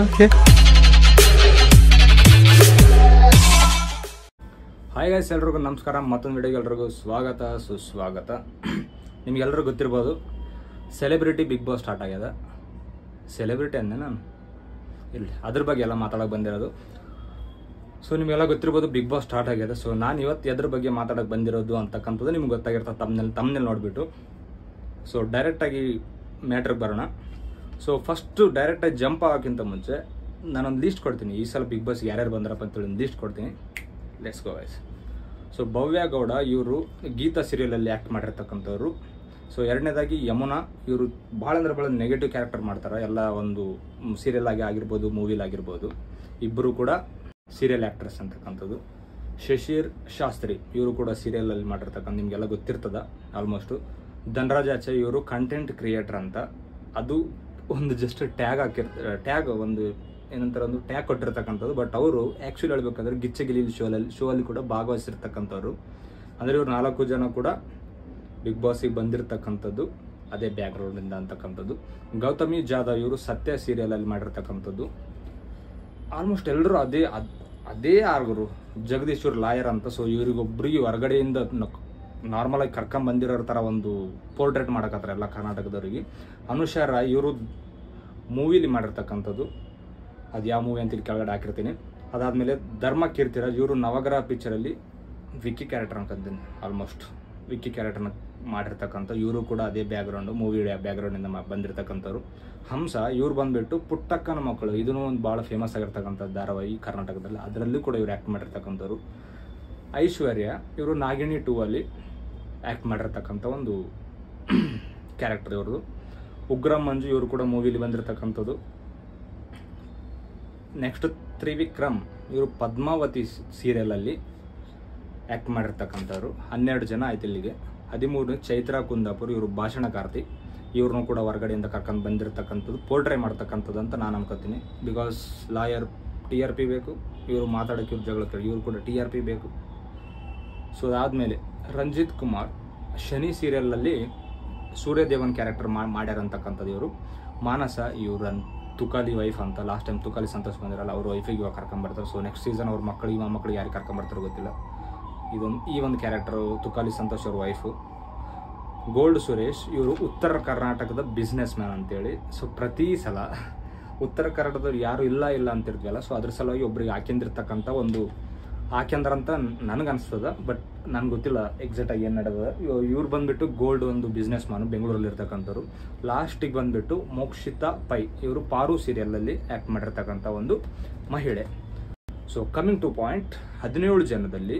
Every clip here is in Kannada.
ಓಕೆ. ಹಾಯ್ ಗೈಸ್, ಎಲ್ರಿಗೂ ನಮಸ್ಕಾರ. ಮತ್ತೊಂದು ವಿಡಿಯೋಗೆ ಎಲ್ರಿಗೂ ಸ್ವಾಗತ ಸುಸ್ವಾಗತ. ನಿಮಗೆಲ್ಲರಿಗೂ ಗೊತ್ತಿರ್ಬೋದು, ಸೆಲೆಬ್ರಿಟಿ ಬಿಗ್ ಬಾಸ್ ಸ್ಟಾರ್ಟ್ ಆಗ್ಯದ. ಸೆಲೆಬ್ರಿಟಿ ಅಂದೆ ನಾನು ಇಲ್ಲಿ ಅದ್ರ ಬಗ್ಗೆ ಎಲ್ಲ ಮಾತಾಡೋಕೆ ಬಂದಿರೋದು. ಸೊ ನಿಮಗೆಲ್ಲ ಗೊತ್ತಿರ್ಬೋದು, ಬಿಗ್ ಬಾಸ್ ಸ್ಟಾರ್ಟ್ ಆಗ್ಯದ. ಸೊ ನಾನು ಇವತ್ತು ಎದ್ರ ಬಗ್ಗೆ ಮಾತಾಡೋಕೆ ಬಂದಿರೋದು ಅಂತಕ್ಕಂಥದ್ದು ನಿಮ್ಗೆ ಗೊತ್ತಾಗಿರ್ತದೆ ತಮ್ಮನೇಲಿ ನೋಡಿಬಿಟ್ಟು. ಸೊ ಡೈರೆಕ್ಟಾಗಿ ಮ್ಯಾಟ್ರಿಗೆ ಬರೋಣ. ಸೊ ಫಸ್ಟು ಡೈರೆಕ್ಟಾಗಿ ಜಂಪ್ ಆಗೋಕ್ಕಿಂತ ಮುಂಚೆ ನಾನೊಂದು ಲೀಸ್ಟ್ ಕೊಡ್ತೀನಿ. ಈ ಸಲ ಬಿಗ್ ಬಾಸ್ ಯಾರ್ಯಾರು ಬಂದಾರಪ್ಪ ಅಂತೇಳಿ ಒಂದು ಲೀಸ್ಟ್ ಕೊಡ್ತೀನಿ. Let's go guys. ಸೊ ಭವ್ಯ ಗೌಡ ಇವರು ಗೀತಾ ಸೀರಿಯಲಲ್ಲಿ ಆ್ಯಕ್ಟ್ ಮಾಡಿರ್ತಕ್ಕಂಥವ್ರು. ಸೊ ಎರಡನೇದಾಗಿ ಯಮುನಾ, ಇವರು ಭಾಳ ಅಂದ್ರೆ ಭಾಳ ನೆಗೆಟಿವ್ ಕ್ಯಾರೆಕ್ಟರ್ ಮಾಡ್ತಾರೆ. ಎಲ್ಲ ಒಂದು ಸೀರಿಯಲ್ ಆಗಿರ್ಬೋದು, ಮೂವಿಲಾಗಿರ್ಬೋದು. ಇಬ್ಬರು ಕೂಡ ಸೀರಿಯಲ್ ಆ್ಯಕ್ಟ್ರೆಸ್ ಅಂತಕ್ಕಂಥದ್ದು. ಶಶಿರ್ ಶಾಸ್ತ್ರಿ ಇವರು ಕೂಡ ಸೀರಿಯಲಲ್ಲಿ ಮಾಡಿರ್ತಕ್ಕಂಥ ನಿಮಗೆಲ್ಲ ಗೊತ್ತಿರ್ತದ ಆಲ್ಮೋಸ್ಟು. ಧನರಾಜ್ ಆಚೆ ಇವರು ಕಂಟೆಂಟ್ ಕ್ರಿಯೇಟರ್ ಅಂತ. ಅದು ಒಂದು ಜಸ್ಟ್ ಟ್ಯಾಗ್ ಒಂದು ಏನಂತಾರೆ, ಒಂದು ಟ್ಯಾಗ್ ಕೊಟ್ಟಿರ್ತಕ್ಕಂಥದ್ದು. ಬಟ್ ಅವರು ಆ್ಯಕ್ಚುಲಿ ಹೇಳ್ಬೇಕಾದ್ರೆ ಗಿಚ್ಚ ಗಿಲಿ ಶೋ ಅಲ್ಲಿ ಕೂಡ ಭಾಗವಹಿಸಿರ್ತಕ್ಕಂಥವ್ರು. ಅಂದರೆ ಇವರು 4 ಜನ ಕೂಡ ಬಿಗ್ ಬಾಸಿಗೆ ಬಂದಿರತಕ್ಕಂಥದ್ದು ಅದೇ ಬ್ಯಾಕ್ಗ್ರೌಂಡಿಂದ ಅಂತಕ್ಕಂಥದ್ದು. ಗೌತಮಿ ಜಾಧವ್ ಇವರು ಸತ್ಯ ಸೀರಿಯಲಲ್ಲಿ ಮಾಡಿರ್ತಕ್ಕಂಥದ್ದು. ಆಲ್ಮೋಸ್ಟ್ ಎಲ್ಲರೂ ಅದೇ ಆರ್ಗರು. ಜಗದೀಶ್ವರ್ ಲಾಯರ್ ಅಂತ. ಸೊ ಇವರಿಗೊಬ್ಬರಿಗೆ ಹೊರಗಡೆಯಿಂದ ನಾರ್ಮಲಾಗಿ ಕರ್ಕೊಂಬಂದಿರೋ ಥರ ಒಂದು ಪೋರ್ಟ್ರೇಟ್ ಮಾಡಕತ್ತಾರೆ ಎಲ್ಲ ಕರ್ನಾಟಕದವ್ರಿಗೆ. ಅನುಷಾ ರಾಯ್ ಇವರು ಮೂವಿಲಿ ಮಾಡಿರ್ತಕ್ಕಂಥದ್ದು. ಅದು ಯಾವ ಮೂವಿ ಅಂತ ಇಲ್ಲಿ ಕೆಳಗಡೆ ಹಾಕಿರ್ತೀನಿ. ಅದಾದಮೇಲೆ ಧರ್ಮ ಕೀರ್ತಿರಾಜ್ ಇವರು ನವಗ್ರಹ ಪಿಕ್ಚರಲ್ಲಿ ವಿಕ್ಕಿ ಕ್ಯಾರೆಕ್ಟರ್ ಅನ್ಕೊಂತೀನಿ. ಆಲ್ಮೋಸ್ಟ್ ವಿಕ್ಕಿ ಕ್ಯಾರೆಕ್ಟರ್ನ ಮಾಡಿರ್ತಕ್ಕಂಥ ಇವರು ಕೂಡ ಅದೇ ಬ್ಯಾಕ್ಗ್ರೌಂಡು, ಮೂವಿ ಬ್ಯಾಕ್ಗ್ರೌಂಡಿಂದ ಬಂದಿರತಕ್ಕಂಥವ್ರು. ಹಂಸ ಇವ್ರು ಬಂದುಬಿಟ್ಟು ಪುಟ್ಟಕ್ಕನ ಮಕ್ಕಳು, ಇದೂ ಒಂದು ಭಾಳ ಫೇಮಸ್ ಆಗಿರ್ತಕ್ಕಂಥ ಧಾರಾವಾಹಿ ಕರ್ನಾಟಕದಲ್ಲಿ. ಅದರಲ್ಲೂ ಕೂಡ ಇವ್ರು ಆ್ಯಕ್ಟ್ ಮಾಡಿರ್ತಕ್ಕಂಥವ್ರು. ಐಶ್ವರ್ಯ ಇವರು ನಾಗಿಣಿ 2 ಅಲ್ಲಿ ಆ್ಯಕ್ಟ್ ಮಾಡಿರ್ತಕ್ಕಂಥ ಒಂದು ಕ್ಯಾರೆಕ್ಟರ್ ಇವ್ರದ್ದು. ಉಗ್ರಂ ಮಂಜು ಇವರು ಕೂಡ ಮೂವಿಲಿ ಬಂದಿರತಕ್ಕಂಥದ್ದು. ನೆಕ್ಸ್ಟ್ ತ್ರಿವಿಕ್ರಮ್ ಇವರು ಪದ್ಮಾವತಿ ಸೀರಿಯಲಲ್ಲಿ ಆ್ಯಕ್ಟ್ ಮಾಡಿರ್ತಕ್ಕಂಥವ್ರು. 12 ಜನ ಆಯ್ತು ಇಲ್ಲಿಗೆ. 13 ಚೈತ್ರಾ ಕುಂದಾಪುರ್ ಇವರು ಭಾಷಣಕಾರ್ತಿ. ಇವ್ರನ್ನೂ ಕೂಡ ಹೊರಗಡೆಯಿಂದ ಕರ್ಕೊಂಡು ಬಂದಿರತಕ್ಕಂಥದ್ದು, ಪೋರ್ಟ್ರೇ ಮಾಡ್ತಕ್ಕಂಥದ್ದು ಅಂತ ನಾನು ಅನ್ಕೋತೀನಿ. ಬಿಕಾಸ್ ಲಾಯರ್ TRP ಬೇಕು, ಇವರು ಮಾತಾಡೋಕ್ಕೆ ಇವ್ರು ಜಗಳಕ್ಕೆ ಇವರು ಕೂಡ TRP ಬೇಕು. ಸೊ ಅದಾದಮೇಲೆ ರಂಜಿತ್ ಕುಮಾರ್ ಶನಿ ಸೀರಿಯಲಲ್ಲಿ ಸೂರ್ಯದೇವನ್ ಕ್ಯಾರೆಕ್ಟರ್ ಮಾಡ್ಯಾರಂತಕ್ಕಂಥದ್ದು ಇವರು. ಮಾನಸ ಇವ್ರ ತುಕಾಲಿ ವೈಫ್ ಅಂತ. ಲಾಸ್ಟ್ ಟೈಮ್ ತುಕಾಲಿ ಸಂತೋಷ್ ಬಂದಿರಲ್ಲ, ಅವ್ರ ವೈಫಿಗೆ ಇವಾಗ ಕರ್ಕೊಂಬರ್ತಾರೆ. ಸೊ ನೆಕ್ಸ್ಟ್ ಸೀಸನ್ ಅವ್ರ ಮಕ್ಕಳಿಗೆ ಯಾರಿಗೆ ಕರ್ಕೊಂಬರ್ತಾರೋ ಗೊತ್ತಿಲ್ಲ. ಈ ಒಂದು ಕ್ಯಾರೆಕ್ಟರು ತುಕಾಲಿ ಸಂತೋಷ್ ಅವ್ರ ವೈಫು. ಗೋಲ್ಡ್ ಸುರೇಶ್ ಇವರು ಉತ್ತರ ಕರ್ನಾಟಕದ ಬಿಸ್ನೆಸ್ ಮ್ಯಾನ್ ಅಂತೇಳಿ. ಸೊ ಪ್ರತಿ ಸಲ ಉತ್ತರ ಕನ್ನಡದವ್ರು ಯಾರು ಇಲ್ಲ ಅಂತಿರ್ತೀವಲ್ಲ, ಸೊ ಅದ್ರ ಸಲುವಾಗಿ ಒಬ್ರಿಗೆ ಹಾಕಿಂದಿರ್ತಕ್ಕಂಥ ಒಂದು ಹಾಕ್ಯಂದ್ರಂತ ನನಗನ್ಸ್ತದ. ಬಟ್ ನನಗೆ ಗೊತ್ತಿಲ್ಲ ಎಕ್ಸಾಕ್ಟಾಗಿ ಏನು ನಡೆದ. ಇವ್ರು ಬಂದುಬಿಟ್ಟು ಗೋಲ್ಡ್ ಒಂದು ಬಿಸ್ನೆಸ್ ಮ್ಯಾನು, ಬೆಂಗಳೂರಲ್ಲಿ ಇರ್ತಕ್ಕಂಥವ್ರು. ಲಾಸ್ಟಿಗೆ ಬಂದುಬಿಟ್ಟು ಮೋಕ್ಷಿತಾ ಪೈ ಇವರು ಪಾರು ಸೀರಿಯಲಲ್ಲಿ ಆ್ಯಕ್ಟ್ ಮಾಡಿರ್ತಕ್ಕಂಥ ಒಂದು ಮಹಿಳೆ. ಸೊ ಕಮಿಂಗ್ ಟು ಪಾಯಿಂಟ್, 17 ಜನದಲ್ಲಿ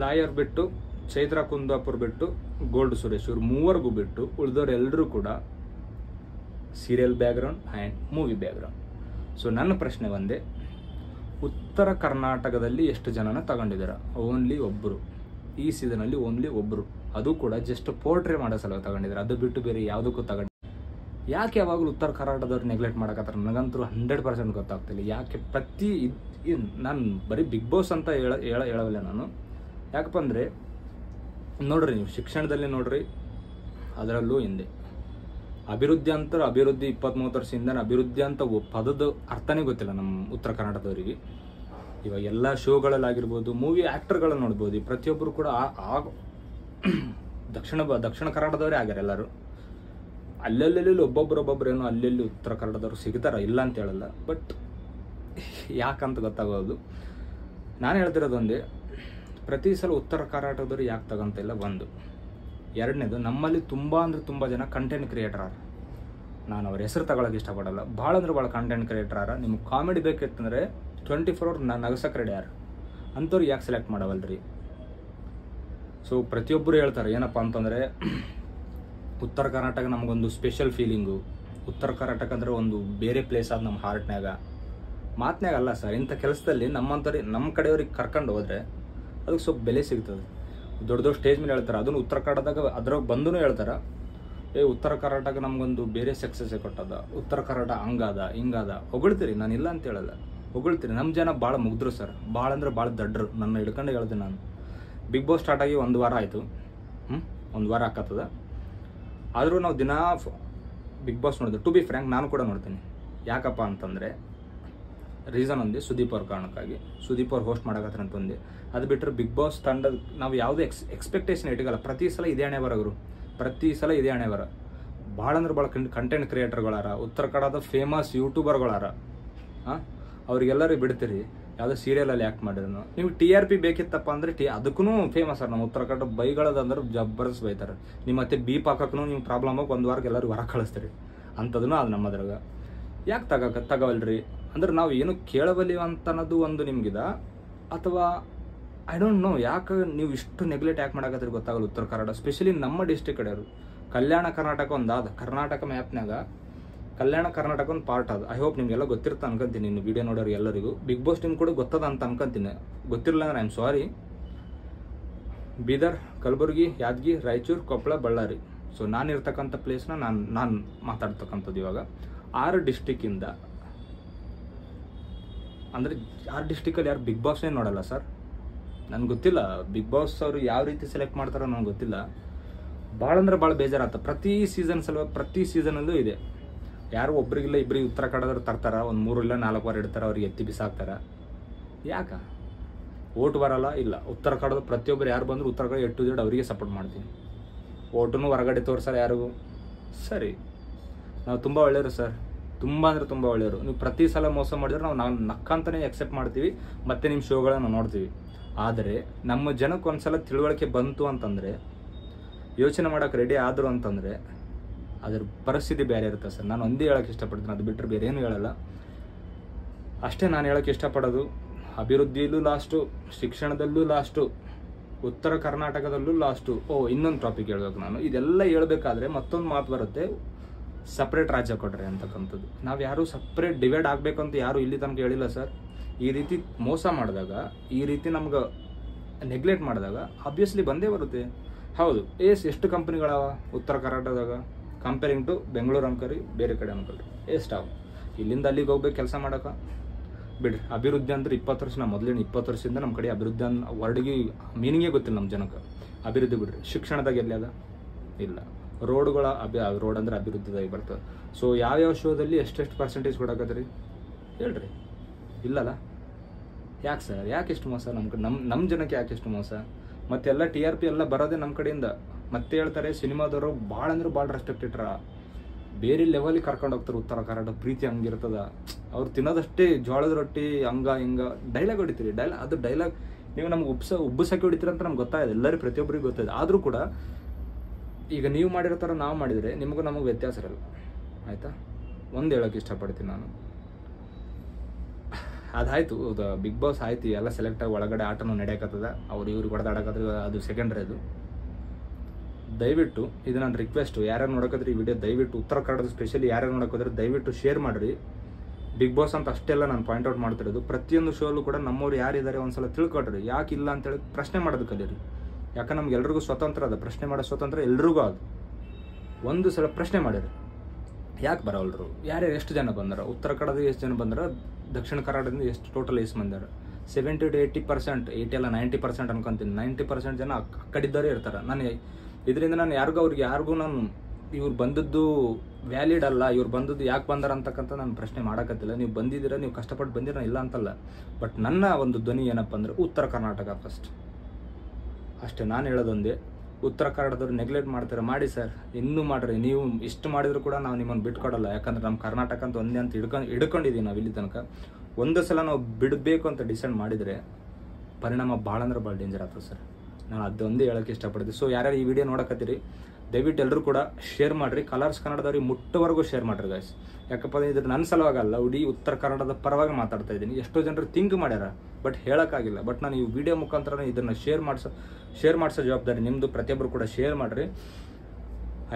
ಲಾಯರ್ ಬಿಟ್ಟು, ಚೈತ್ರಾ ಕುಂದಾಪುರ್ ಬಿಟ್ಟು, ಗೋಲ್ಡ್ ಸುರೇಶ್ ಇವ್ರು ಮೂವರೆಗೂ ಬಿಟ್ಟು ಉಳಿದವ್ರು ಎಲ್ಲರೂ ಕೂಡ serial background and movie background. So ನನ್ನ ಪ್ರಶ್ನೆ ಒಂದೇ, ಉತ್ತರ ಕರ್ನಾಟಕದಲ್ಲಿ ಎಷ್ಟು ಜನನ ತಗೊಂಡಿದ್ದಾರೆ? ಓನ್ಲಿ ಒಬ್ಬರು. ಈ ಸೀಸನಲ್ಲಿ ಓನ್ಲಿ ಒಬ್ಬರು, ಅದು ಕೂಡ ಜಸ್ಟ್ ಪೋರ್ಟ್ರೇ ಮಾಡೋ ಸಲ ತಗೊಂಡಿದ್ದಾರೆ. ಅದು ಬಿಟ್ಟು ಬೇರೆ ಯಾವುದಕ್ಕೂ ಯಾಕೆ ಯಾವಾಗಲೂ ಉತ್ತರ ಕರ್ನಾಟಕದವ್ರು ನೆಗ್ಲೆಕ್ಟ್ ಮಾಡಕತ್ತಾರೆ ನನಗಂತೂ 100% ಗೊತ್ತಾಗ್ತಿಲ್ಲ. ಯಾಕೆ ನಾನು ಬರೀ ಬಿಗ್ ಬಾಸ್ ಅಂತ ಹೇಳವಿಲ್ಲ ನಾನು. ಯಾಕಪ್ಪ ಅಂದರೆ ನೋಡ್ರಿ, ನೀವು ಶಿಕ್ಷಣದಲ್ಲಿ ನೋಡ್ರಿ, ಅದರಲ್ಲೂ ಹಿಂದೆ ಅಭಿವೃದ್ಧಿ 20-30 ವರ್ಷದಿಂದ ಅಭಿವೃದ್ಧಿ ಅಂತ ಪದದ ಅರ್ಥನೇ ಗೊತ್ತಿಲ್ಲ ನಮ್ಮ ಉತ್ತರ ಕರ್ನಾಟಕದವರಿಗೆ. ಇವಾಗ ಎಲ್ಲ ಶೋಗಳಲ್ಲಾಗಿರ್ಬೋದು, ಮೂವಿ ಆ್ಯಕ್ಟರ್ಗಳನ್ನ ನೋಡ್ಬೋದು, ಪ್ರತಿಯೊಬ್ಬರು ಕೂಡ ದಕ್ಷಿಣ ಕರ್ನಾಟಕದವರೇ ಆಗ್ಯಾರ ಎಲ್ಲರೂ. ಅಲ್ಲೆಲ್ಲೆಲ್ಲಿ ಒಬ್ಬೊಬ್ಬರು ಏನೋ ಅಲ್ಲೆಲ್ಲಿ ಉತ್ತರ ಕನ್ನಡದವ್ರು ಸಿಗ್ತಾರ, ಇಲ್ಲ ಅಂತ ಹೇಳಲ್ಲ. ಬಟ್ ಯಾಕಂತ ಗೊತ್ತಾಗೋದು. ನಾನು ಹೇಳ್ತಿರೋದು ಒಂದೇ, ಪ್ರತಿ ಸಲ ಉತ್ತರ ಕರ್ನಾಟಕದವ್ರು ಯಾಕೆ ತಗೊಂತ ಇಲ್ಲ ಒಂದು. ಎರಡನೇದು, ನಮ್ಮಲ್ಲಿ ತುಂಬ ಜನ ಕಂಟೆಂಟ್ ಕ್ರಿಯೇಟರ್ ಆರ. ನಾನು ಅವ್ರ ಹೆಸರು ತಗೊಳಕ್ಕೆ ಇಷ್ಟಪಡಲ್ಲ. ಭಾಳ ಕಂಟೆಂಟ್ ಕ್ರಿಯೇಟರ್ ಆರ. ನಿಮ್ಗೆ ಕಾಮಿಡಿ ಬೇಕಿತ್ತಂದರೆ 24 hours ನಾನು ನಗಸಕ್ಕೆ ರೆಡಿ ಯಾರು ಅಂಥವ್ರು ಯಾಕೆ ಸೆಲೆಕ್ಟ್ ಮಾಡವಲ್ರಿ? ಸೊ ಪ್ರತಿಯೊಬ್ಬರು ಹೇಳ್ತಾರೆ ಏನಪ್ಪ ಅಂತಂದರೆ, ಉತ್ತರ ಕರ್ನಾಟಕ ನಮಗೊಂದು ಸ್ಪೆಷಲ್ ಫೀಲಿಂಗು. ಉತ್ತರ ಕರ್ನಾಟಕ ಅಂದರೆ ಒಂದು ಬೇರೆ ಪ್ಲೇಸ್ ಆದ ನಮ್ಮ ಹಾರ್ಟ್ನಾಗ. ಮಾತನಾಗ ಅಲ್ಲ ಸರ್, ಇಂಥ ಕೆಲಸದಲ್ಲಿ ನಮ್ಮ ಕಡೆಯವ್ರಿಗೆ ಕರ್ಕೊಂಡು ಹೋದರೆ ಅದಕ್ಕೆ ಸ್ವಲ್ಪ ಬೆಲೆ ಸಿಗ್ತದೆ. ದೊಡ್ಡ ಸ್ಟೇಜ್ ಮೇಲೆ ಹೇಳ್ತಾರೆ, ಅದನ್ನು ಉತ್ತರ ಕನ್ನಡದಾಗ ಅದ್ರಾಗ ಬಂದೂ ಹೇಳ್ತಾರೆ, ಉತ್ತರ ಕರ್ನಾಟಕ ನಮಗೊಂದು ಬೇರೆ ಸಕ್ಸಸ್ಸೇ ಕೊಟ್ಟದ, ಉತ್ತರ ಕನ್ನಡ ಹಂಗಾದ ಹಿಂಗಾದ. ಹೊಗಳ್ತೀರಿ, ನಾನು ಇಲ್ಲ ಅಂತ ಹೇಳಲ್ಲ, ಹೊಗಳ್ತೀರಿ. ನಮ್ಮ ಜನ ಭಾಳ ಮುಗ್ದ್ರು ಸರ್, ಭಾಳ ಅಂದ್ರೆ ಭಾಳ ದಡ್ರು. ನನ್ನ ಹಿಡ್ಕೊಂಡು ಹೇಳ್ತೀನಿ ನಾನು. ಬಿಗ್ ಬಾಸ್ ಸ್ಟಾರ್ಟ್ ಆಗಿ 1 ವಾರ ಆಯಿತು, 1 ವಾರ ಆಕತ್ತದ. ಆದರೂ ನಾವು ದಿನ ಬಿಗ್ ಬಾಸ್ ನೋಡಿದ್ರೆ, ಟು ಬಿ ಫ್ರ್ಯಾಂಕ್ ನಾನು ಕೂಡ ನೋಡ್ತೀನಿ. ಯಾಕಪ್ಪ ಅಂತಂದರೆ ರೀಸನ್ ಒಂದೇ, ಸುದೀಪ್ ಅವ್ರ ಕಾರಣಕ್ಕಾಗಿ. ಸುದೀಪ್ ಅವ್ರು ಹೋಸ್ಟ್ ಮಾಡಕತ್ತಾರೆ ಅಂತ ಒಂದೇ. ಅದು ಬಿಟ್ಟರೆ ಬಿಗ್ ಬಾಸ್ ತಂಡದ ನಾವು ಯಾವುದೇ ಎಕ್ಸ್ಪೆಕ್ಟೇಷನ್ ಇಟ್ಕಲ್ಲ. ಪ್ರತಿ ಸಲ ಇದೇ ಹಣೆ ಬರೋರು, ಪ್ರತಿ ಸಲ ಇದೇ ಹಣೆ ಬರ. ಭಾಳ ಅಂದ್ರೆ ಭಾಳ ಕಂಟೆಂಟ್ ಕ್ರಿಯೇಟರ್ಗಳಾರ, ಉತ್ತರ ಕನ್ನಡದ ಫೇಮಸ್ ಯೂಟ್ಯೂಬರ್ಗಳಾರ. ಅವ್ರಿಗೆಲ್ಲರೂ ಬಿಡ್ತೀರಿ ಯಾವುದೋ ಸೀರಿಯಲಲ್ಲಿ ಆ್ಯಕ್ಟ್ ಮಾಡಿದ್ರು. ನೀವು TRP ಬೇಕಿತ್ತಪ್ಪ ಅಂದರೆ ಅದಕ್ಕೂ ಫೇಮಸ್ ನಮ್ಮ ಉತ್ತರ ಕನ್ನಡ ಬೈಗಳದಂದ್ರೆ ಜಬರ್ದಸ್ತ್ ಬೈತಾರೆ. ನಿಮ್ಮ ಮತ್ತೆ ಬೀಪ್ ಹಾಕಕ್ಕೂ ನೀವು ಪ್ರಾಬ್ಲಮ್ ಆಗಿ ಒಂದು ವಾರಕ್ಕೆ ಎಲ್ಲರೂ ಹೊರಗೆ ಕಳಿಸ್ತೀರಿ. ಅಂಥದನ್ನು ಅದು ನಮ್ಮದ್ರಾಗ ಯಾಕೆ ತಗೋವಲ್ರಿ ಅಂದ್ರೆ ನಾವು ಏನು ಕೇಳಬಲ್ಲಿವ ಅಂತ ಅನ್ನೋದು ಒಂದು ನಿಮ್ಗಿದ, ಅಥವಾ ಐ ಡೋಂಟ್ ನೋ ಯಾಕೆ ನೀವು ಇಷ್ಟು ನೆಗ್ಲೆಕ್ಟ್ ಯಾಕೆ ಮಾಡಕತ್ತೀರಿ ಗೊತ್ತಾಗಲ್ಲ. ಉತ್ತರ ಕನ್ನಡ ಸ್ಪೆಷಲಿ ನಮ್ಮ ಡಿಸ್ಟ್ರಿಕ್ಟ್ ಕಡೆಯವರು. ಕಲ್ಯಾಣ ಕರ್ನಾಟಕ ಒಂದಾದ ಕರ್ನಾಟಕ ಮ್ಯಾಪ್ನಾಗ ಕಲ್ಯಾಣ ಕರ್ನಾಟಕ ಒಂದು ಪಾರ್ಟ್ ಅದು. ಐ ಹೋಪ್ ನಿಮಗೆಲ್ಲ ಗೊತ್ತಿರ್ತ ಅನ್ಕೊಂತೀನಿ. ಇನ್ನು ವಿಡಿಯೋ ನೋಡೋರು ಎಲ್ಲರಿಗೂ ಬಿಗ್ ಬಾಸ್ ಟೀಮ್ ಕೂಡ ಗೊತ್ತದ ಅಂತ ಅನ್ಕೊಂತೀನಿ. ಗೊತ್ತಿರಲಿಲ್ಲ ಅಂದ್ರೆ I am sorry. Bidar, Kalaburagi, Yadgir, Raichur, Koppal, Ballari. So ನಾನಿರ್ತಕ್ಕಂಥ ಪ್ಲೇಸ್ನ ನಾನು ಮಾತಾಡ್ತಕ್ಕಂಥದ್ದು ಇವಾಗ 6 ಡಿಸ್ಟಿಕ್ಕಿಂದ. ಅಂದರೆ 6 ಡಿಸ್ಟಿಕಲ್ಲಿ ಯಾರು ಬಿಗ್ ಬಾಸ್ನೇ ನೋಡಲ್ಲ ಸರ್. ನನಗೆ ಗೊತ್ತಿಲ್ಲ ಬಿಗ್ ಬಾಸ್ ಅವರು ಯಾವ ರೀತಿ ಸೆಲೆಕ್ಟ್ ಮಾಡ್ತಾರೋ ನನಗೆ ಗೊತ್ತಿಲ್ಲ. ಭಾಳ ಅಂದ್ರೆ ಭಾಳ ಬೇಜಾರಾಗ್ತದೆ. ಪ್ರತಿ ಸೀಸನಲ್ಲೂ ಇದೆ. ಯಾರು ಒಬ್ರಿಗಿಲ್ಲ ಇಬ್ಬರಿಗೆ ಉತ್ತರ ಕನ್ನಡದವ್ರು ತರ್ತಾರ, ಒಂದು 3 ಇಲ್ಲ 4 ವಾರ ಇಡ್ತಾರೆ, ಅವ್ರಿಗೆ ಎತ್ತಿ ಬಿಸಾಕ್ತಾರ. ಯಾಕೆ ಓಟ್ ಬರಲ್ಲ? ಇಲ್ಲ, ಉತ್ತರ ಕನ್ನಡದ ಪ್ರತಿಯೊಬ್ಬರು ಯಾರು ಬಂದರೂ ಉತ್ತರ ಕನ್ನಡ ಎಟ್ಟು ಜಡ್ ಅವರಿಗೆ ಸಪೋರ್ಟ್ ಮಾಡ್ತೀನಿ. ಓಟನ್ನು ಹೊರಗಡೆ ತೋರಿಸಲ್ಲ ಯಾರಿಗೂ. ಸರಿ, ನಾವು ತುಂಬ ಒಳ್ಳೆಯವರು ಸರ್, ತುಂಬ ಅಂದರೆ ತುಂಬ ಒಳ್ಳೆಯವರು. ನೀವು ಪ್ರತಿ ಸಲ ಮೋಸ ಮಾಡಿದ್ರೆ ನಾವು ನಕ್ಕಂತಲೇ ಎಕ್ಸೆಪ್ಟ್ ಮಾಡ್ತೀವಿ, ಮತ್ತು ನಿಮ್ಮ ಶೋಗಳನ್ನು ನೋಡ್ತೀವಿ. ಆದರೆ ನಮ್ಮ ಜನಕ್ಕೆ ಒಂದು ಸಲ ತಿಳುವಳಿಕೆ ಬಂತು ಅಂತಂದರೆ, ಯೋಚನೆ ಮಾಡೋಕೆ ರೆಡಿ ಆದರು ಅಂತಂದರೆ ಅದ್ರ ಪರಿಸ್ಥಿತಿ ಬೇರೆ ಇರುತ್ತೆ ಸರ್. ನಾನು ಒಂದೇ ಹೇಳೋಕ್ಕೆ ಇಷ್ಟಪಡ್ತೀನಿ, ಅದು ಬಿಟ್ಟರೆ ಬೇರೆ ಏನು ಹೇಳಲ್ಲ. ಅಷ್ಟೇ ನಾನು ಹೇಳೋಕ್ಕೆ ಇಷ್ಟಪಡೋದು. ಅಭಿವೃದ್ಧಿಯಲ್ಲೂ ಲಾಸ್ಟು, ಶಿಕ್ಷಣದಲ್ಲೂ ಲಾಸ್ಟು, ಉತ್ತರ ಕರ್ನಾಟಕದಲ್ಲೂ ಲಾಸ್ಟು. ಇನ್ನೊಂದು ಟಾಪಿಕ್ ಹೇಳ್ಬೇಕು ನಾನು. ಇದೆಲ್ಲ ಹೇಳ್ಬೇಕಾದ್ರೆ ಮತ್ತೊಂದು ಮಾತು ಬರುತ್ತೆ, ಸಪ್ರೇಟ್ ರಾಜ್ಯ ಕೊಡ್ರಿ ಅಂತಕ್ಕಂಥದ್ದು. ನಾವು ಯಾರೂ ಸಪ್ರೇಟ್ ಡಿವೈಡ್ ಆಗಬೇಕಂತ ಯಾರೂ ಇಲ್ಲಿ ತನಕ ಹೇಳಿಲ್ಲ ಸರ್. ಈ ರೀತಿ ಮೋಸ ಮಾಡಿದಾಗ, ಈ ರೀತಿ ನಮ್ಗೆ ನೆಗ್ಲೆಕ್ಟ್ ಮಾಡಿದಾಗ ಆಬ್ವಿಯಸ್ಲಿ ಬಂದೇ ಬರುತ್ತೆ. ಹೌದು, ಎಷ್ಟು ಕಂಪ್ನಿಗಳವ ಉತ್ತರ ಕರ್ನಾಟಕದಾಗ ಕಂಪೇರಿಂಗ್ ಟು ಬೆಂಗಳೂರು ಅನ್ಕರಿ, ಬೇರೆ ಕಡೆ ಅನ್ಕೊಳ್ರಿ, ಎಷ್ಟಾವ? ಇಲ್ಲಿಂದ ಅಲ್ಲಿಗೆ ಹೋಗ್ಬೇಕು ಕೆಲಸ ಮಾಡೋಕೆ. ಬಿಡ್ರಿ, ಅಭಿವೃದ್ಧಿ ಅಂದ್ರೆ 20 ವರ್ಷ, ನಾವು ಮೊದಲಿನ 20 ವರ್ಷದಿಂದ ನಮ್ಮ ಕಡೆ ಅಭಿವೃದ್ಧಿ ಅನ್ನೋ ವರ್ಡ್ಗೆ ಮೀನಿಂಗೇ ಗೊತ್ತಿಲ್ಲ ನಮ್ಮ ಜನಕ್ಕೆ. ಅಭಿವೃದ್ಧಿ ಬಿಡ್ರಿ, ಶಿಕ್ಷಣದಾಗ ಎಲ್ಲಿ ಅದ? ಇಲ್ಲ. ರೋಡ್ಗಳ ರೋಡ್ ಅಂದ್ರೆ ಅಭಿವೃದ್ಧಿದಾಗಿ ಬರ್ತದೆ. ಸೊ ಯಾವ್ಯಾವ ಶೋದಲ್ಲಿ ಎಷ್ಟೆಷ್ಟು ಪರ್ಸೆಂಟೇಜ್ ಕೊಡಕತ್ತೀರಿ ಹೇಳ್ರಿ? ಇಲ್ಲಲ್ಲ. ಯಾಕೆ ಸರ್, ಯಾಕೆ ಎಷ್ಟು ಮೋಸ ನಮ್ಮ ಜನಕ್ಕೆ? ಯಾಕೆ ಎಷ್ಟು ಮೋಸ? ಮತ್ತೆಲ್ಲ TRP ಎಲ್ಲ ಬರೋದೇ ನಮ್ಮ ಕಡೆಯಿಂದ. ಮತ್ತೆ ಹೇಳ್ತಾರೆ ಸಿನಿಮಾದವರು ಭಾಳ ಅಂದ್ರೆ ಭಾಳ ರೆಸ್ಪೆಕ್ಟ್ ಇಟ್ರ, ಬೇರೆ ಲೆವೆಲಿಗೆ ಕರ್ಕೊಂಡು ಹೋಗ್ತಾರೆ ಉತ್ತರ ಕನ್ನಡ. ಪ್ರೀತಿ ಹಂಗಿರ್ತದ. ಅವ್ರು ತಿನ್ನೋದಷ್ಟೇ ಜೋಳದ ರೊಟ್ಟಿ ಹಂಗ ಹಿಂಗ ಡೈಲಾಗ್ ಹೊಡಿತೀರಿ. ಅದು ಡೈಲಾಗ್ ನೀವು ನಮ್ಗೆ ಉಬ್ಬಸಕ್ಕೆ ಹೊಡಿತೀರ ಅಂತ ನಮ್ಗೆ ಗೊತ್ತಾಗಿದೆ, ಎಲ್ಲರಿಗೂ ಪ್ರತಿಯೊಬ್ಬರಿಗೂ ಗೊತ್ತಾಗಿದೆ. ಆದರೂ ಕೂಡ ಈಗ ನೀವು ಮಾಡಿರೋ ಥರ ನಾವು ಮಾಡಿದರೆ ನಿಮಗೂ ನಮಗೆ ವ್ಯತ್ಯಾಸ ಇರಲ್ಲ, ಆಯಿತಾ? ಒಂದು ಹೇಳೋಕ್ಕೆ ಇಷ್ಟಪಡ್ತೀನಿ ನಾನು. ಅದಾಯಿತು, ಬಿಗ್ ಬಾಸ್ ಆಯ್ತು, ಎಲ್ಲ ಸೆಲೆಕ್ಟ್ ಆಗಿ ಒಳಗಡೆ ಆಟನೂ ನಡೆಯಕತ್ತದ. ಅವ್ರು ಇವ್ರಿಗೆ ಹೊಡೆದಾಡಕತ್ತಾರೆ, ಅದು ಸೆಕೆಂಡ್ರಿ. ಅದು ದಯವಿಟ್ಟು ಇದು ನನ್ನ ರಿಕ್ವೆಸ್ಟು, ಯಾರ್ಯಾರು ನೋಡೋಕಂದ್ರೆ ಈ ವಿಡಿಯೋ ದಯವಿಟ್ಟು ಉತ್ತರ ಕನ್ನಡದ ಸ್ಪೆಷಲಿ ಯಾರ್ಯಾರು ನೋಡೋಕೋದ್ರೆ ದಯವಿಟ್ಟು ಶೇರ್ ಮಾಡಿರಿ. ಬಿಗ್ ಬಾಸ್ ಅಂತ ಅಷ್ಟೆಲ್ಲ ನಾನು ಪಾಯಿಂಟ್ಔಟ್ ಮಾಡ್ತಿರೋದು. ಪ್ರತಿಯೊಂದು ಶೋಲ್ಲೂ ಕೂಡ ನಮ್ಮವ್ರು ಯಾರಿದ್ದಾರೆ ಒಂದ್ಸಲ ತಿಳ್ಕೊಡ್ರಿ. ಯಾಕೆ ಇಲ್ಲ ಅಂತೇಳಿ ಪ್ರಶ್ನೆ ಮಾಡೋದು ಕಲೀರಿ. ಯಾಕಂದ್ರೆ ನಮ್ಗೆ ಎಲ್ರಿಗೂ ಸ್ವತಂತ್ರ ಅದ, ಪ್ರಶ್ನೆ ಮಾಡೋ ಸ್ವತಂತ್ರ ಎಲ್ರಿಗೂ ಅದು. ಒಂದು ಸಲ ಪ್ರಶ್ನೆ ಮಾಡಿರಿ, ಯಾಕೆ ಬರೋಲ್ರು? ಯಾರ್ಯಾರು ಎಷ್ಟು ಜನ ಬಂದಾರ? ಉತ್ತರ ಕನ್ನಡದ ಎಷ್ಟು ಜನ ಬಂದಾರ? ದಕ್ಷಿಣ ಕನ್ನಡದಿಂದ ಎಷ್ಟು ಟೋಟಲ್ ಎಷ್ಟು ಬಂದಾರ? 70 to 80%, 80 ಅಲ್ಲ 90% ಅನ್ಕೊಂತೀನಿ. 90% ಜನ ಆ ಕಡಿದ್ದವರೇ ಇರ್ತಾರೆ. ಇದರಿಂದ ನಾನು ಯಾರಿಗೂ ನಾನು ಇವ್ರು ಬಂದದ್ದು ವ್ಯಾಲಿಡ್ ಅಲ್ಲ, ಇವ್ರು ಬಂದದ್ದು ಯಾಕೆ ಬಂದಾರ ಅಂತಕ್ಕಂಥ ನಾನು ಪ್ರಶ್ನೆ ಮಾಡೋಕತ್ತಿಲ್ಲ. ನೀವು ಬಂದಿದ್ದೀರಾ, ನೀವು ಕಷ್ಟಪಟ್ಟು ಬಂದಿರ, ಇಲ್ಲ ಅಂತಲ್ಲ. ಬಟ್ ನನ್ನ ಒಂದು ಧ್ವನಿ ಏನಪ್ಪ ಅಂದರೆ ಉತ್ತರ ಕರ್ನಾಟಕ ಫಸ್ಟ್ ಅಷ್ಟೇ. ನಾನು ಹೇಳೋದೊಂದೇ, ಉತ್ತರ ಕನ್ನಡದವ್ರು ನೆಗ್ಲೆಕ್ಟ್ ಮಾಡ್ತಾರೆ, ಮಾಡಿ ಸರ್, ಇನ್ನೂ ಮಾಡಿರಿ. ನೀವು ಇಷ್ಟು ಮಾಡಿದ್ರು ಕೂಡ ನಾವು ನಿಮ್ಮನ್ನು ಬಿಟ್ಕೊಡಲ್ಲ. ಯಾಕಂದ್ರೆ ನಮ್ಮ ಕರ್ನಾಟಕ ಅಂತ ಒಂದೇ ಅಂತ ಹಿಡ್ಕೊಂಡಿದ್ದೀವಿ ನಾವು ಇಲ್ಲಿ ತನಕ. ಒಂದು ಸಲ ನಾವು ಬಿಡಬೇಕು ಅಂತ ಡಿಸೈಡ್ ಮಾಡಿದರೆ ಪರಿಣಾಮ ಭಾಳ ಅಂದ್ರೆ ಭಾಳ ಡೇಂಜರ್ ಆಗ್ತದೆ ಸರ್. ನಾನು ಅದೊಂದೇ ಹೇಳೋಕ್ಕೆ ಇಷ್ಟಪಡ್ತೀನಿ. ಸೊ ಯಾರ್ಯಾರು ಈ ವಿಡಿಯೋ ನೋಡಕತ್ತೀರಿ ದಯವಿಟ್ಟು ಎಲ್ಲರೂ ಕೂಡ ಶೇರ್ ಮಾಡಿರಿ. ಕಲರ್ಸ್ ಕನ್ನಡದವ್ರಿಗೆ ಮುಟ್ಟವರೆಗೂ ಶೇರ್ ಮಾಡಿರಿ ಗಾಯ್ಸ್. ಯಾಕಪ್ಪ ಅಂದರೆ ಇದು ನನ್ನ ಸಲುವಾಗಲ್ಲ, ಇಡೀ ಉತ್ತರ ಕನ್ನಡದ ಪರವಾಗಿ ಮಾತಾಡ್ತಾ ಇದ್ದೀನಿ. ಎಷ್ಟೋ ಜನರು ಥಿಂಕ್ ಮಾಡ್ಯಾರ, ಬಟ್ ಹೇಳೋಕ್ಕಾಗಿಲ್ಲ. ಬಟ್ ನಾನು ಈ ವಿಡಿಯೋ ಮುಖಾಂತರ ಇದನ್ನು ಶೇರ್ ಮಾಡಿಸೋ ಜವಾಬ್ದಾರಿ ನಿಮ್ಮದು. ಪ್ರತಿಯೊಬ್ಬರು ಕೂಡ ಶೇರ್ ಮಾಡಿರಿ.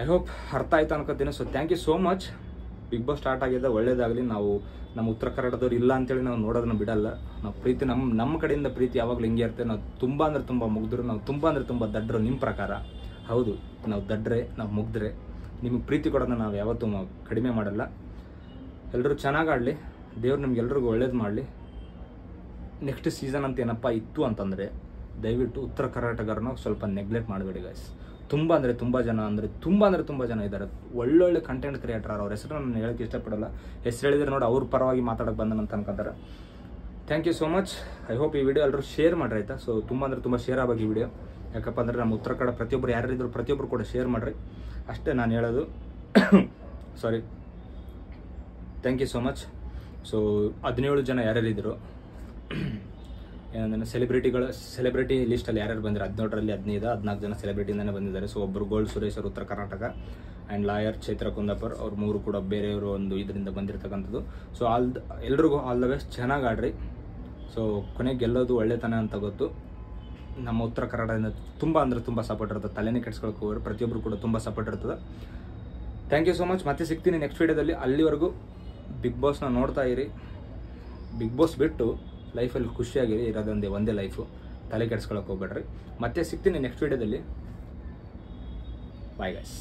ಐ ಹೋಪ್ ಅರ್ಥ ಆಯ್ತು ಅನ್ಕೋತೀನಿ. So thank you so much. Bigg Boss start ಆಗಿದೆ, ಒಳ್ಳೇದಾಗಲಿ. ನಾವು ನಮ್ಮ ಉತ್ತರ ಕನ್ನಡದವ್ರು ಇಲ್ಲ ಅಂತೇಳಿ ನಾವು ನೋಡೋದನ್ನ ಬಿಡಲ್ಲ. ನಾವು ಪ್ರೀತಿ ನಮ್ಮ ಕಡೆಯಿಂದ ಪ್ರೀತಿ ಯಾವಾಗಲೂ ಹಿಂಗೆ ಇರ್ತೇವೆ. ನಾವು ತುಂಬ ಅಂದರೆ ತುಂಬ ಮುಗ್ದರು, ನಾವು ತುಂಬ ಅಂದರೆ ತುಂಬ ದಡ್ಡರು. ನಿಮ್ಮ ಪ್ರಕಾರ ಹೌದು, ನಾವು ದಡ್ರೆ, ನಾವು ಮುಗ್ದ್ರೆ. ನಿಮಗೆ ಪ್ರೀತಿ ಕೊಡೋದನ್ನ ನಾವು ಯಾವತ್ತೂ ಕಡಿಮೆ ಮಾಡಲ್ಲ. ಎಲ್ಲರೂ ಚೆನ್ನಾಗಿ ಆಡಲಿ, ದೇವ್ರು ನಿಮ್ಗೆಲ್ರಿಗೂ ಒಳ್ಳೇದು ಮಾಡಲಿ. ನೆಕ್ಸ್ಟ್ ಸೀಸನ್ ಅಂತ ಏನಪ್ಪ ಇತ್ತು ಅಂತಂದರೆ ದಯವಿಟ್ಟು ಉತ್ತರ ಕರ್ನಾಟಕರನ್ನ ಸ್ವಲ್ಪ ನೆಗ್ಲೆಕ್ಟ್ ಮಾಡಬೇಡಿ ಗಾಯ್ಸ್. ತುಂಬ ಜನ ಇದ್ದಾರೆ. ಒಳ್ಳೊಳ್ಳೆ ಕಂಟೆಂಟ್ ಕ್ರಿಯೇಟರ್. ಅವ್ರ ಹೆಸರು ನಾನು ಹೇಳೋಕ್ಕೆ ಇಷ್ಟಪಡಲ್ಲ. ಹೆಸರು ಹೇಳಿದ್ರೆ ನೋಡಿ ಅವ್ರ ಪರವಾಗಿ ಮಾತಾಡೋಕೆ ಬಂದನಂತ ಅನ್ಕೊಂತಾರೆ. Thank you so much. I hope ಈ ವಿಡಿಯೋ ಎಲ್ಲರೂ ಶೇರ್ ಮಾಡ್ರಿ ಆಯಿತಾ. ಸೊ ತುಂಬ ಶೇರ್ ಆಗಿ ಈ ವಿಡಿಯೋ. ಯಾಕಪ್ಪ ಅಂದರೆ ನಮ್ಮ ಉತ್ತರ ಕನ್ನಡ ಪ್ರತಿಯೊಬ್ಬರು ಯಾರಿದ್ರು ಪ್ರತಿಯೊಬ್ಬರು ಕೂಡ ಶೇರ್ ಮಾಡಿರಿ, ಅಷ್ಟೇ ನಾನು ಹೇಳೋದು. Sorry, thank you so much. So 17 ಜನ ಯಾರ್ಯಾರಿದ್ರು ಏನಂದ್ರೆ ಸೆಲೆಬ್ರಿಟಿ ಲಿಸ್ಟಲ್ಲಿ ಯಾರ್ಯಾರು ಬಂದಿದ್ದಾರೆ 17ರಲ್ಲಿ 14 ಜನ ಸೆಲೆಬ್ರಿಟಿಯಿಂದನೇ ಬಂದಿದ್ದಾರೆ. ಸೊ ಒಬ್ಬರು ಗೋಲ್ಡ್ ಸುರೇಶ್ ಅವರು ಉತ್ತರ ಕರ್ನಾಟಕ, ಆ್ಯಂಡ್ ಲಾಯರ್ ಚೈತ್ರ ಕುಂದಾಪುರ್ ಅವ್ರು 3 ಕೂಡ ಬೇರೆಯವರು ಒಂದು ಇದರಿಂದ ಬಂದಿರತಕ್ಕಂಥದ್ದು. ಸೊ ಎಲ್ರಿಗೂ ಆಲ್ ದ ಬೆಸ್ಟ್, ಚೆನ್ನಾಗಿ ಆಡ್ರಿ. ಸೊ ಕೊನೆಗೆ ಗೆಲ್ಲೋದು ಒಳ್ಳೆತನ ಅಂತ ಗೊತ್ತು. ನಮ್ಮ ಉತ್ತರ ಕನ್ನಡದಿಂದ ತುಂಬ ಸಪೋರ್ಟ್ ಇರ್ತದೆ. ತಲೆನೇ ಕೆಡ್ಸ್ಕೊಳಕ್ಕೆ ಹೋಗೋರು ಪ್ರತಿಯೊಬ್ಬರು ಕೂಡ ತುಂಬ ಸಪೋರ್ಟ್ ಇರ್ತದೆ. Thank you so much. ಮತ್ತೆ ಸಿಗ್ತೀನಿ ನೆಕ್ಸ್ಟ್ ವೀಡಿಯೋದಲ್ಲಿ. ಅಲ್ಲಿವರೆಗೂ ಬಿಗ್ ಬಾಸ್ನ ನೋಡ್ತಾ ಇರಿ. ಬಿಗ್ ಬಾಸ್ ಬಿಟ್ಟು ಲೈಫಲ್ಲಿ ಖುಷಿಯಾಗಿರಿ. ಒಂದೇ ಲೈಫು, ತಲೆ ಕೆಡ್ಸ್ಕೊಳಕ್ಕೆ ಹೋಗ್ಬೇಡ್ರಿ. ಮತ್ತೆ ಸಿಗ್ತೀನಿ ನೆಕ್ಸ್ಟ್ ವೀಡಿಯೋದಲ್ಲಿ. Bye guys.